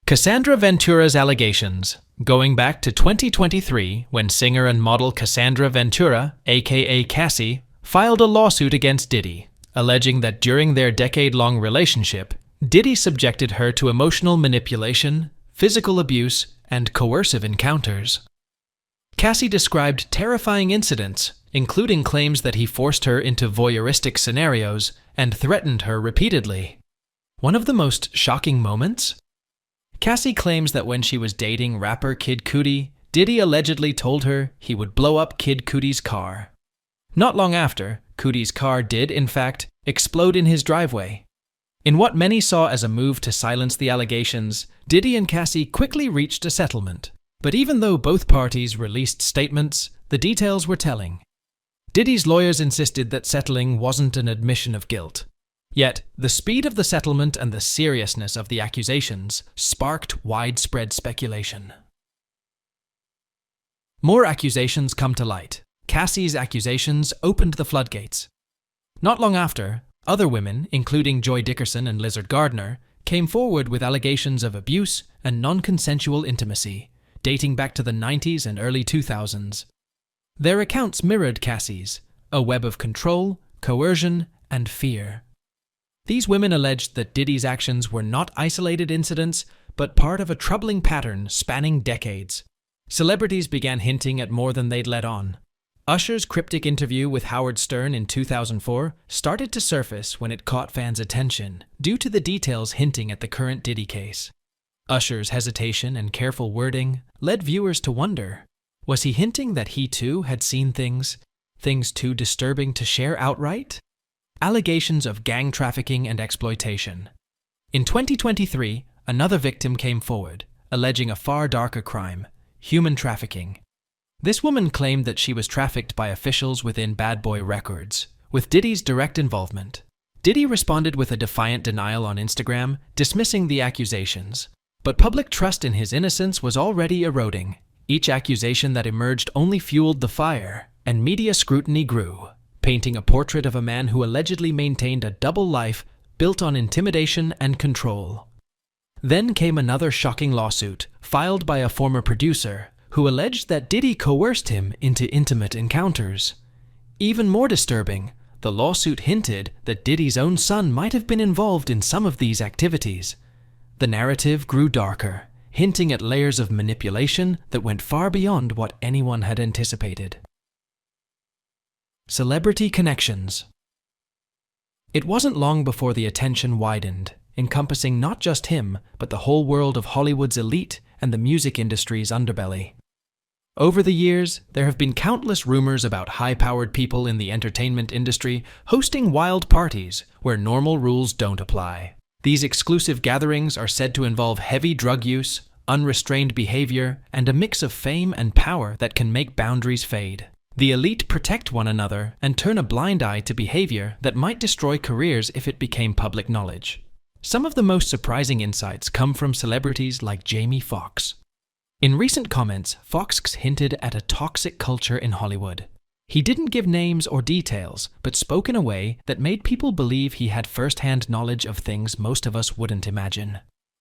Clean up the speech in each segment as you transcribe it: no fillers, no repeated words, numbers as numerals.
Cassandra Ventura's allegations. Going back to 2023, when singer and model Cassandra Ventura, aka Cassie, filed a lawsuit against Diddy, alleging that during their decade-long relationship, Diddy subjected her to emotional manipulation, physical abuse, and coercive encounters. Cassie described terrifying incidents, including claims that he forced her into voyeuristic scenarios and threatened her repeatedly. One of the most shocking moments? Cassie claims that when she was dating rapper Kid Cudi, Diddy allegedly told her he would blow up Kid Cudi's car. Not long after, Cudi's car did, in fact, explode in his driveway. In what many saw as a move to silence the allegations, Diddy and Cassie quickly reached a settlement. But even though both parties released statements, the details were telling. Diddy's lawyers insisted that settling wasn't an admission of guilt. Yet, the speed of the settlement and the seriousness of the accusations sparked widespread speculation. More accusations come to light. Cassie's accusations opened the floodgates. Not long after, other women, including Joy Dickerson and Lizard Gardner, came forward with allegations of abuse and non-consensual intimacy, dating back to the 90s and early 2000s. Their accounts mirrored Cassie's, a web of control, coercion, and fear. These women alleged that Diddy's actions were not isolated incidents, but part of a troubling pattern spanning decades. Celebrities began hinting at more than they'd let on. Usher's cryptic interview with Howard Stern in 2004 started to surface when it caught fans' attention, due to the details hinting at the current Diddy case. Usher's hesitation and careful wording led viewers to wonder, was he hinting that he too had seen things too disturbing to share outright? Allegations of gang trafficking and exploitation. In 2023, another victim came forward, alleging a far darker crime, human trafficking. This woman claimed that she was trafficked by officials within Bad Boy Records, with Diddy's direct involvement. Diddy responded with a defiant denial on Instagram, dismissing the accusations. But public trust in his innocence was already eroding. Each accusation that emerged only fueled the fire, and media scrutiny grew, painting a portrait of a man who allegedly maintained a double life built on intimidation and control. Then came another shocking lawsuit, filed by a former producer, who alleged that Diddy coerced him into intimate encounters. Even more disturbing, the lawsuit hinted that Diddy's own son might have been involved in some of these activities. The narrative grew darker, hinting at layers of manipulation that went far beyond what anyone had anticipated. Celebrity connections. It wasn't long before the attention widened, encompassing not just him, but the whole world of Hollywood's elite and the music industry's underbelly. Over the years, there have been countless rumors about high-powered people in the entertainment industry hosting wild parties where normal rules don't apply. These exclusive gatherings are said to involve heavy drug use, unrestrained behavior, and a mix of fame and power that can make boundaries fade. The elite protect one another and turn a blind eye to behavior that might destroy careers if it became public knowledge. Some of the most surprising insights come from celebrities like Jamie Foxx. In recent comments, Foxx hinted at a toxic culture in Hollywood. He didn't give names or details, but spoke in a way that made people believe he had first-hand knowledge of things most of us wouldn't imagine.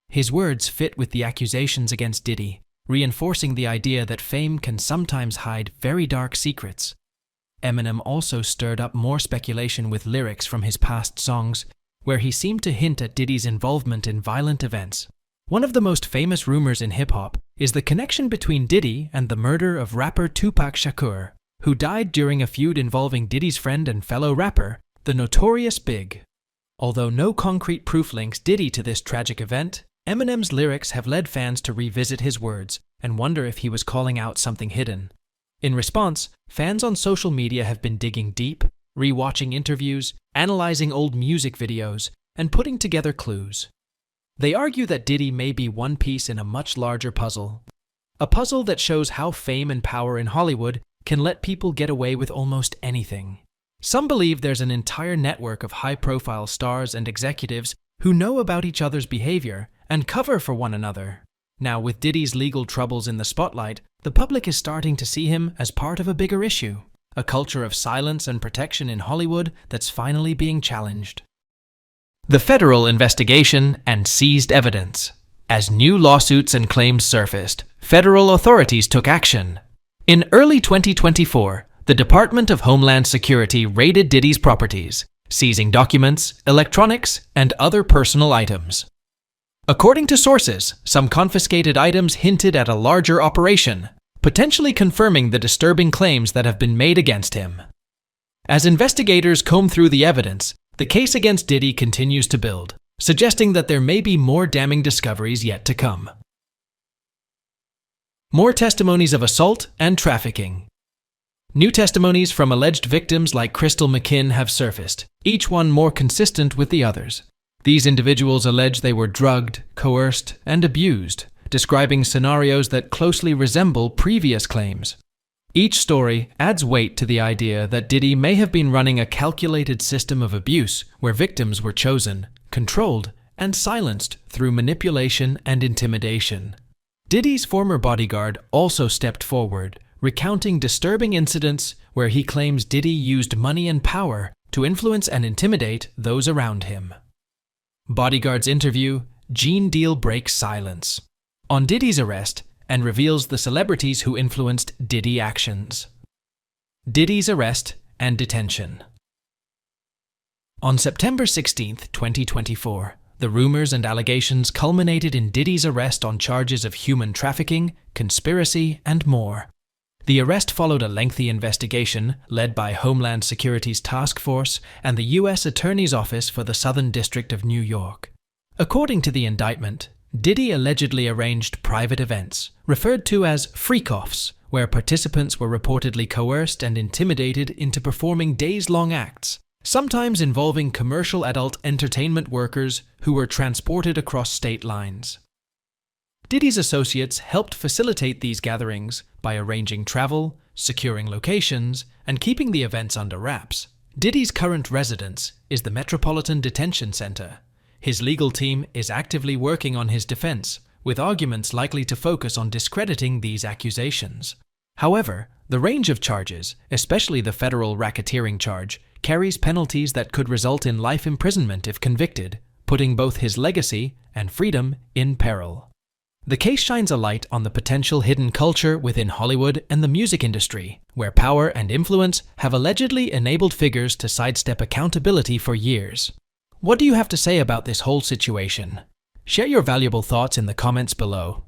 His words fit with the accusations against Diddy, reinforcing the idea that fame can sometimes hide very dark secrets. Eminem also stirred up more speculation with lyrics from his past songs, where he seemed to hint at Diddy's involvement in violent events. One of the most famous rumors in hip-hop is the connection between Diddy and the murder of rapper Tupac Shakur, who died during a feud involving Diddy's friend and fellow rapper, the Notorious Big. Although no concrete proof links Diddy to this tragic event, Eminem's lyrics have led fans to revisit his words and wonder if he was calling out something hidden. In response, fans on social media have been digging deep, re-watching interviews, analyzing old music videos, and putting together clues. They argue that Diddy may be one piece in a much larger puzzle. A puzzle that shows how fame and power in Hollywood can let people get away with almost anything. Some believe there's an entire network of high-profile stars and executives who know about each other's behavior and cover for one another. Now, with Diddy's legal troubles in the spotlight, the public is starting to see him as part of a bigger issue, a culture of silence and protection in Hollywood that's finally being challenged. The federal investigation and seized evidence. As new lawsuits and claims surfaced, federal authorities took action. In early 2024, the Department of Homeland Security raided Diddy's properties, seizing documents, electronics, and other personal items. According to sources, some confiscated items hinted at a larger operation, potentially confirming the disturbing claims that have been made against him. As investigators comb through the evidence, the case against Diddy continues to build, suggesting that there may be more damning discoveries yet to come. More testimonies of assault and trafficking. New testimonies from alleged victims like Crystal McKinn have surfaced, each one more consistent with the others. These individuals allege they were drugged, coerced, and abused, describing scenarios that closely resemble previous claims. Each story adds weight to the idea that Diddy may have been running a calculated system of abuse where victims were chosen, controlled, and silenced through manipulation and intimidation. Diddy's former bodyguard also stepped forward, recounting disturbing incidents where he claims Diddy used money and power to influence and intimidate those around him. Bodyguard's interview, Gene Deal breaks silence on Diddy's arrest and reveals the celebrities who influenced Diddy actions. Diddy's arrest and detention. On September 16, 2024, the rumors and allegations culminated in Diddy's arrest on charges of human trafficking, conspiracy, and more. The arrest followed a lengthy investigation led by Homeland Security's task force and the U.S. Attorney's Office for the Southern District of New York. According to the indictment, Diddy allegedly arranged private events, referred to as freak-offs, where participants were reportedly coerced and intimidated into performing days-long acts, sometimes involving commercial adult entertainment workers who were transported across state lines. Diddy's associates helped facilitate these gatherings by arranging travel, securing locations, and keeping the events under wraps. Diddy's current residence is the Metropolitan Detention Center. His legal team is actively working on his defense, with arguments likely to focus on discrediting these accusations. However, the range of charges, especially the federal racketeering charge, carries penalties that could result in life imprisonment if convicted, putting both his legacy and freedom in peril. The case shines a light on the potential hidden culture within Hollywood and the music industry, where power and influence have allegedly enabled figures to sidestep accountability for years. What do you have to say about this whole situation? Share your valuable thoughts in the comments below.